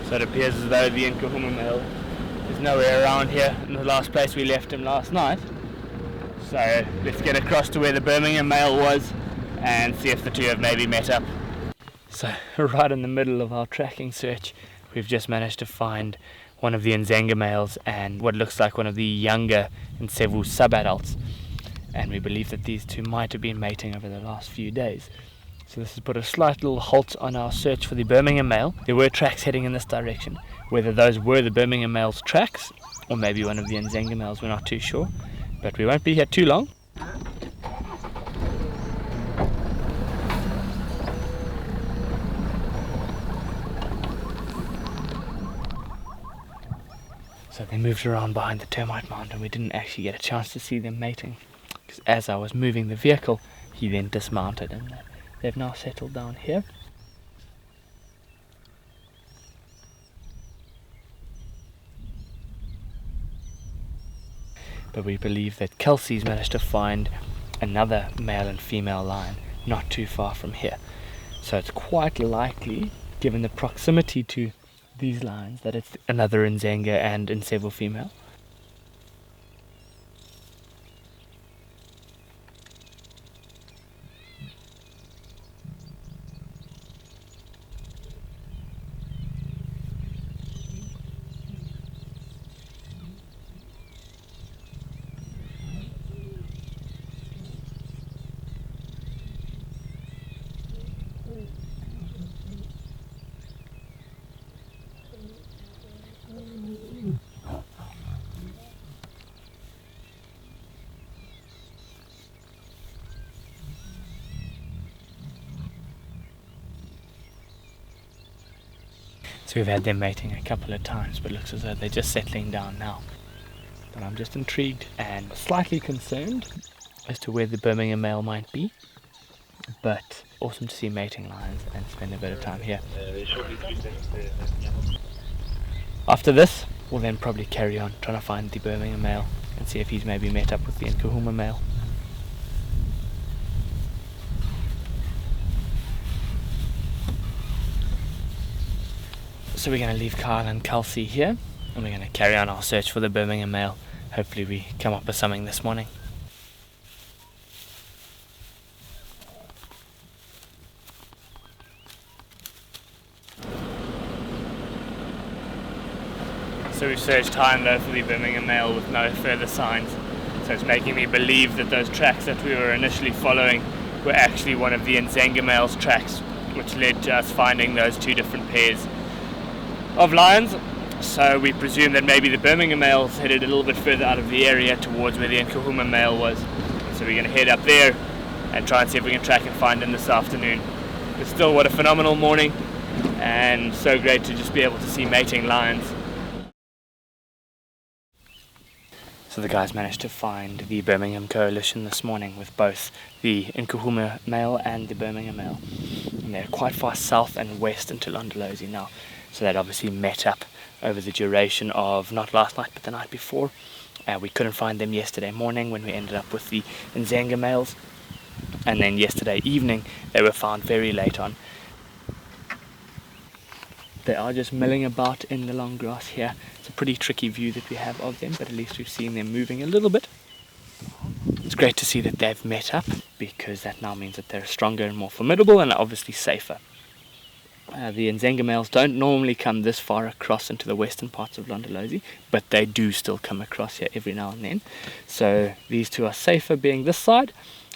So it appears as though the Nkuhuma Male is nowhere around here in the last place we left him last night. So let's get across to where the Birmingham Male was and see if the two have maybe met up. So right in the middle of our tracking search, we've just managed to find one of the Ndzenga Males and what looks like one of the younger Ntsevu sub-adults. And we believe that these two might have been mating over the last few days. So this has put a slight little halt on our search for the Birmingham Male. There were tracks heading in this direction. Whether those were the Birmingham Male's tracks or maybe one of the Ndzenga Males, we're not too sure. But we won't be here too long. So they moved around behind the termite mound and we didn't actually get a chance to see them mating. Because as I was moving the vehicle, he then dismounted and they've now settled down here. But we believe that Kelsey's managed to find another male and female lion not too far from here. So it's quite likely, given the proximity to these lions, that it's another Ndzenga and Ntsevu Female. So we've had them mating a couple of times, but it looks as though they're just settling down now. But I'm just intrigued and slightly concerned as to where the Birmingham Male might be. But awesome to see mating lions and spend a bit of time here. After this, we'll then probably carry on trying to find the Birmingham Male and see if he's maybe met up with the Nkuhuma Male. So we're going to leave Kyle and Kelsey here and we're going to carry on our search for the Birmingham Male. Hopefully we come up with something this morning. So we've searched high and low for the Birmingham Male with no further signs. So it's making me believe that those tracks that we were initially following were actually one of the Ndzenga Male's tracks, which led to us finding those two different pairs of lions. So we presume that maybe the Birmingham Male's headed a little bit further out of the area towards where the Nkuhuma Male was. So we're going to head up there and try and see if we can track and find him this afternoon. But still, what a phenomenal morning, and so great to just be able to see mating lions. So the guys managed to find the Birmingham Coalition this morning with both the Nkuhuma Male and the Birmingham Male. And they're quite far south and west into Londolozi now. So that obviously met up over the duration of not last night but the night before. We couldn't find them yesterday morning when we ended up with the Ndzenga Males. And then yesterday evening they were found very late on. They are just milling about in the long grass here. It's a pretty tricky view that we have of them, but at least we've seen them moving a little bit. It's great to see that they've met up, because that now means that they're stronger and more formidable and obviously safer. The Ndzenga Males don't normally come this far across into the western parts of Londolozi, but they do still come across here every now and then. So these two are safer being this side,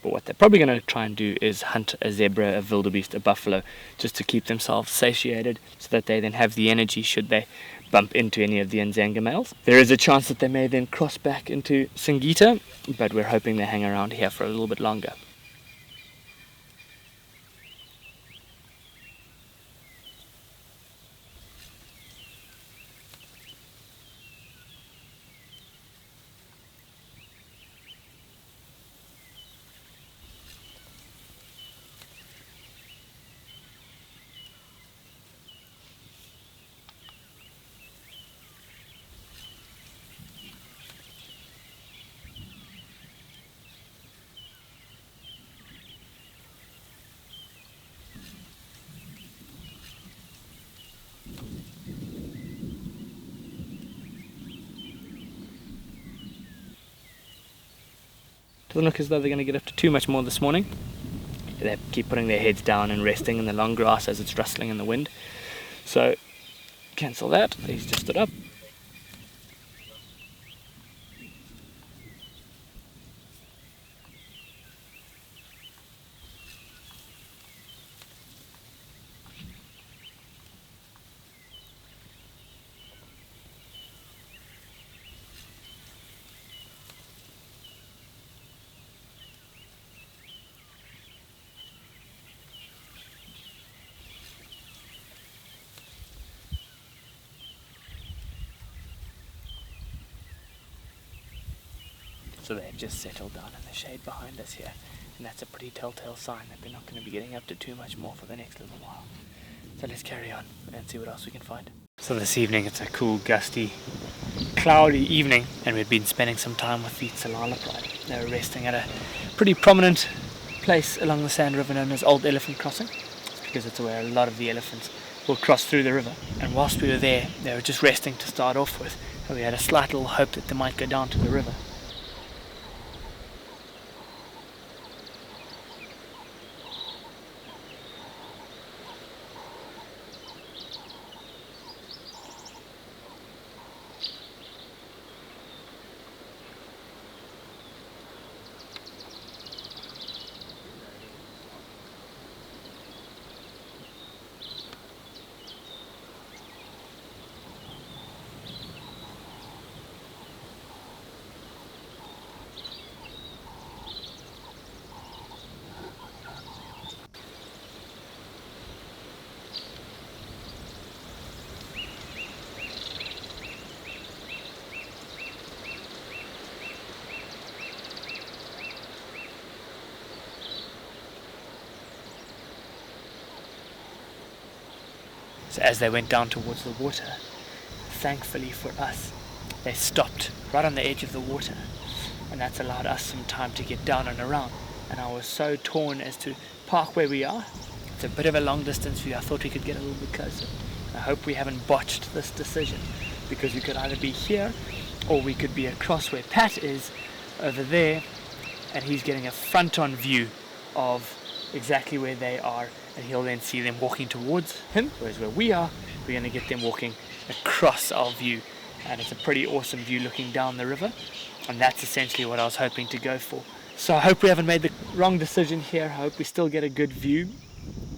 but what they're probably going to try and do is hunt a zebra, a wildebeest, a buffalo, just to keep themselves satiated, so that they then have the energy should they bump into any of the Ndzenga Males. There is a chance that they may then cross back into Singita, but we're hoping they hang around here for a little bit longer. Doesn't look as though they're going to get up to too much more this morning. They keep putting their heads down and resting in the long grass as it's rustling in the wind. So cancel that. He's just stood up. So they've just settled down in the shade behind us here, and that's a pretty telltale sign that they're not going to be getting up to too much more for the next little while. So let's carry on and see what else we can find. So this evening it's a cool, gusty, cloudy evening, and we've been spending some time with the Tsalala Pride. They were resting at a pretty prominent place along the Sand River known as Old Elephant Crossing, because it's where a lot of the elephants will cross through the river. And whilst we were there, they were just resting to start off with, and we had a slight little hope that they might go down to the river. So as they went down towards the water, thankfully for us, they stopped right on the edge of the water, and that's allowed us some time to get down and around. And I was so torn as to park where we are. It's a bit of a long distance view. I thought we could get a little bit closer. I hope we haven't botched this decision, because we could either be here or we could be across where Pat is over there, and he's getting a front-on view of exactly where they are, and he'll then see them walking towards him, whereas where we are, we're going to get them walking across our view. And it's a pretty awesome view looking down the river, and that's essentially what I was hoping to go for. So I hope we haven't made the wrong decision here. I hope we still get a good view,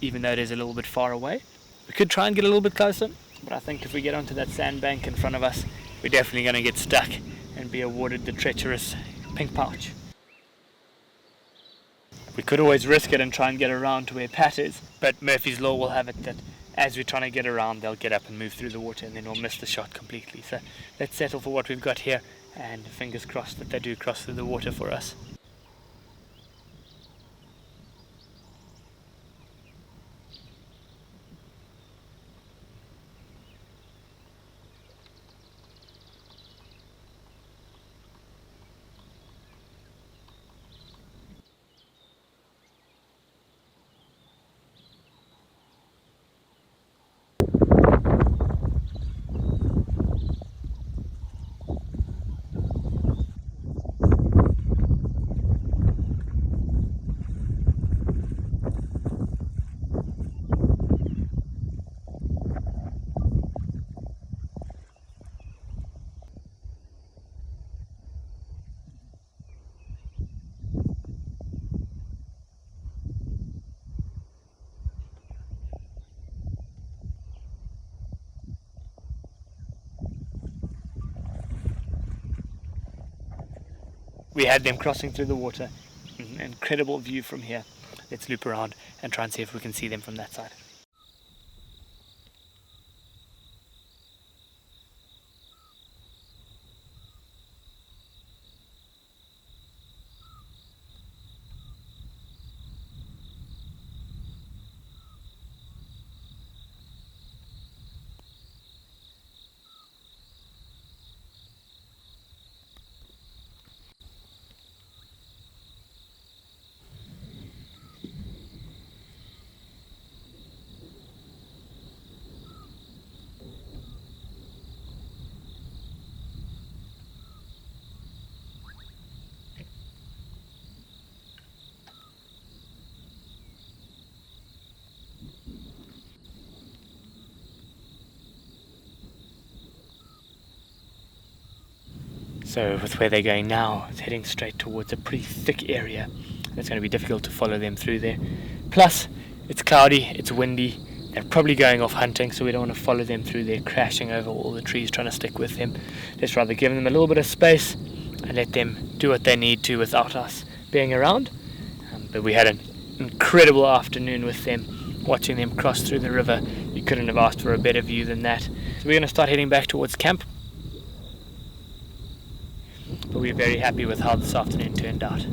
even though it is a little bit far away. We could try and get a little bit closer, but I think if we get onto that sandbank in front of us, we're definitely going to get stuck and be awarded the treacherous pink pouch. We could always risk it and try and get around to where Pat is, but Murphy's Law will have it that as we're trying to get around, they'll get up and move through the water, and then we'll miss the shot completely. So let's settle for what we've got here, and fingers crossed that they do cross through the water for us. We had them crossing through the water. An incredible view from here. Let's loop around and try and see if we can see them from that side. So with where they're going now, it's heading straight towards a pretty thick area. It's going to be difficult to follow them through there. Plus, it's cloudy, it's windy, they're probably going off hunting, so we don't want to follow them through there, crashing over all the trees, trying to stick with them. Let's rather give them a little bit of space and let them do what they need to without us being around. But we had an incredible afternoon with them, watching them cross through the river. You couldn't have asked for a better view than that. So we're going to start heading back towards camp. But we're very happy with how this afternoon turned out.